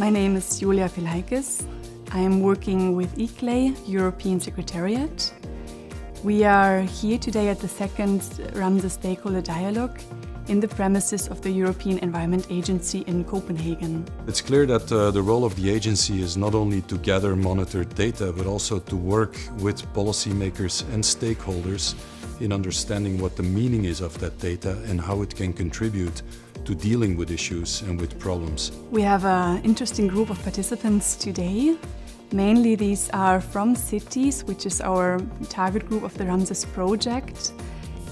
My name is Julia Filaikis. I am working with ICLEI, European Secretariat. We are here today at the second RAMSES Stakeholder Dialogue in the premises of the European Environment Agency in Copenhagen. It's clear that the role of the agency is not only to gather monitored data, but also to work with policymakers and stakeholders in understanding what the meaning is of that data and how it can contribute to dealing with issues and with problems. We have an interesting group of participants today. Mainly these are from cities, which is our target group of the RAMSES project.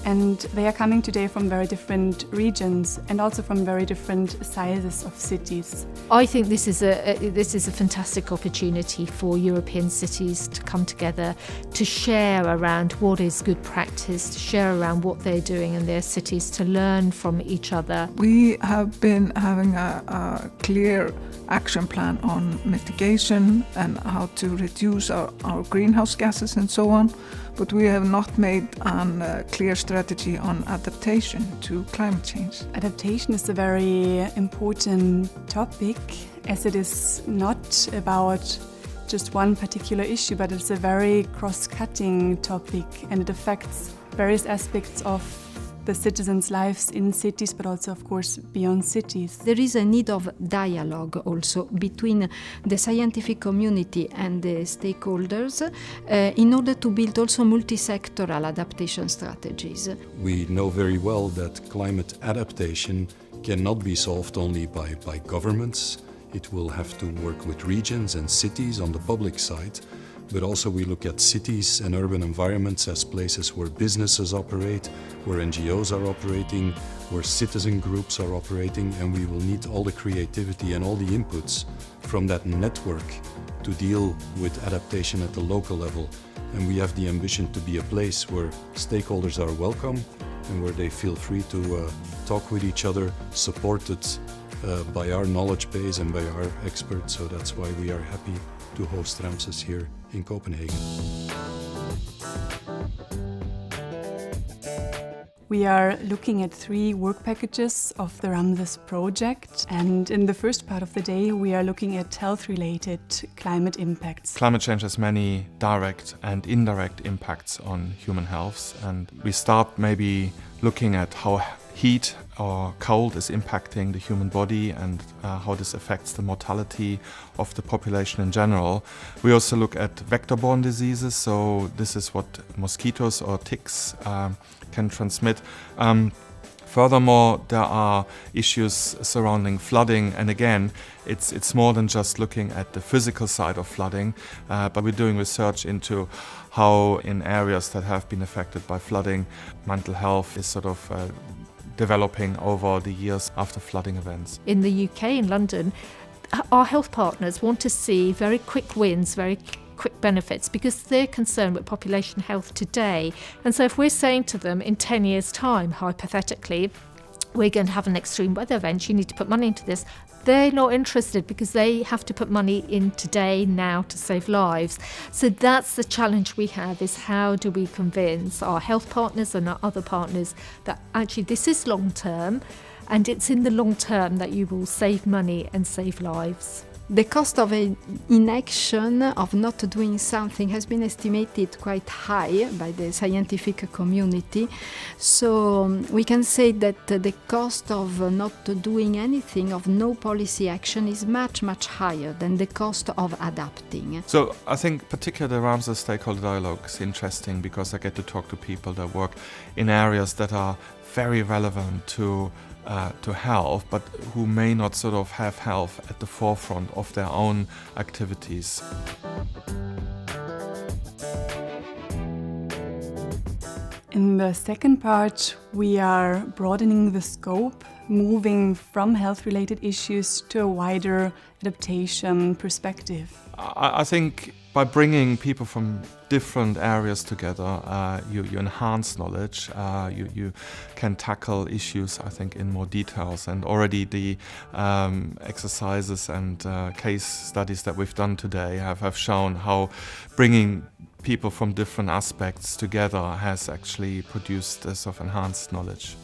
And they are coming today from very different regions and also from very different sizes of cities. I think this is a fantastic opportunity for European cities to come together, to share around what is good practice, to share around what they're doing in their cities, to learn from each other. We have been having a clear action plan on mitigation and how to reduce our greenhouse gases and so on, but we have not made a clear strategy on adaptation to climate change. Adaptation is a very important topic, as it is not about just one particular issue, but it's a very cross-cutting topic, and it affects various aspects of the citizens' lives in cities, but also, of course, beyond cities. There is a need of dialogue also between the scientific community and the stakeholders in order to build also multi-sectoral adaptation strategies. We know very well that climate adaptation cannot be solved only by governments. It will have to work with regions and cities on the public side. But also we look at cities and urban environments as places where businesses operate, where NGOs are operating, where citizen groups are operating, and we will need all the creativity and all the inputs from that network to deal with adaptation at the local level. And we have the ambition to be a place where stakeholders are welcome and where they feel free to talk with each other, supported by our knowledge base and by our experts. So that's why we are happy to host RAMSES here in Copenhagen. We are looking at 3 work packages of the RAMSES project, and in the first part of the day we are looking at health-related climate impacts. Climate change has many direct and indirect impacts on human health, and we start maybe looking at how heat or cold is impacting the human body and how this affects the mortality of the population in general. We also look at vector-borne diseases, so this is what mosquitoes or ticks can transmit. Furthermore, there are issues surrounding flooding, and again, it's more than just looking at the physical side of flooding, but we're doing research into how in areas that have been affected by flooding, mental health is sort of developing over the years after flooding events. In the UK, in London, our health partners want to see very quick wins, very quick benefits, because they're concerned with population health today. And so if we're saying to them in 10 years' time, hypothetically, we're going to have an extreme weather event, you need to put money into this, they're not interested because they have to put money in today, now, to save lives. So that's the challenge we have, is how do we convince our health partners and our other partners that actually this is long term, and it's in the long term that you will save money and save lives. The cost of inaction, of not doing something, has been estimated quite high by the scientific community. So we can say that the cost of not doing anything, of no policy action, is much, much higher than the cost of adapting. So I think particularly the RAMSES Stakeholder Dialogue is interesting because I get to talk to people that work in areas that are very relevant to health, but who may not sort of have health at the forefront of their own activities. In the second part, we are broadening the scope, moving from health-related issues to a wider adaptation perspective. I think by bringing people from different areas together, you enhance knowledge, you can tackle issues, I think, in more details. And already the exercises and case studies that we've done today have shown how bringing people from different aspects together has actually produced this of enhanced knowledge.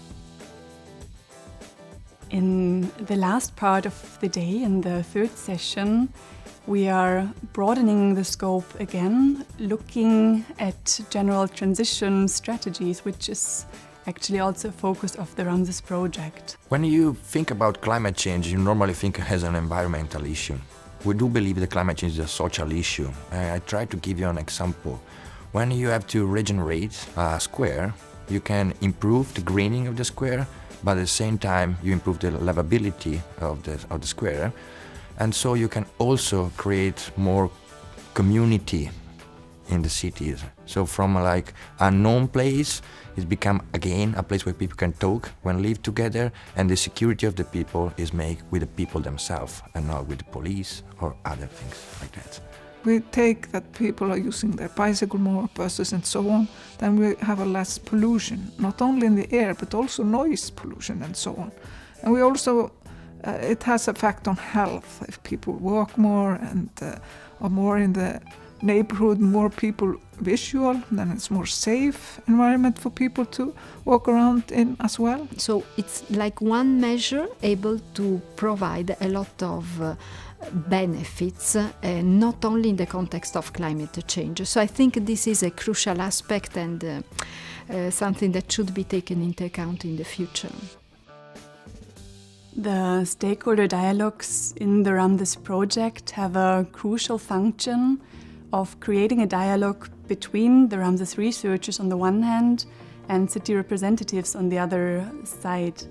In the last part of the day, in the third session, we are broadening the scope again, looking at general transition strategies, which is actually also a focus of the RAMSES project. When you think about climate change, you normally think as an environmental issue. We do believe that climate change is a social issue. I try to give you an example. When you have to regenerate a square, you can improve the greening of the square, but at the same time you improve the livability of the square. And so you can also create more community in the cities. So from like a known place, it's become again a place where people can talk, when live together, and the security of the people is made with the people themselves and not with the police or other things like that. We take that people are using their bicycle more, buses and so on, then we have a less pollution, not only in the air but also noise pollution and so on. And we also, it has effect on health. If people walk more and are more in the neighborhood, more people visual, then it's more safe environment for people to walk around in as well. So it's like one measure able to provide a lot of benefits, not only in the context of climate change. So I think this is a crucial aspect and something that should be taken into account in the future. The stakeholder dialogues in the RAMSES project have a crucial function of creating a dialogue between the RAMSES researchers on the one hand and city representatives on the other side.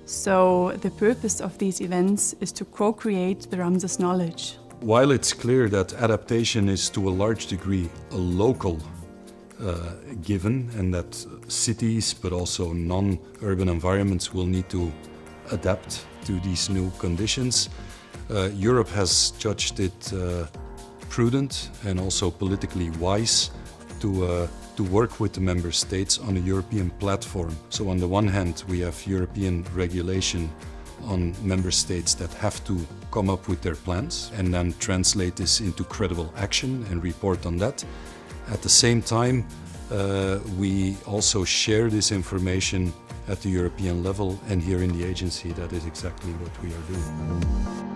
So the purpose of these events is to co-create the RAMSES knowledge. While it's clear that adaptation is to a large degree a local given, and that cities but also non-urban environments will need to adapt to these new conditions, Europe has judged it prudent and also politically wise to work with the member states on a European platform. So on the one hand, we have European regulation on member states that have to come up with their plans and then translate this into credible action and report on that. At the same time, we also share this information at the European level, and here in the agency that is exactly what we are doing.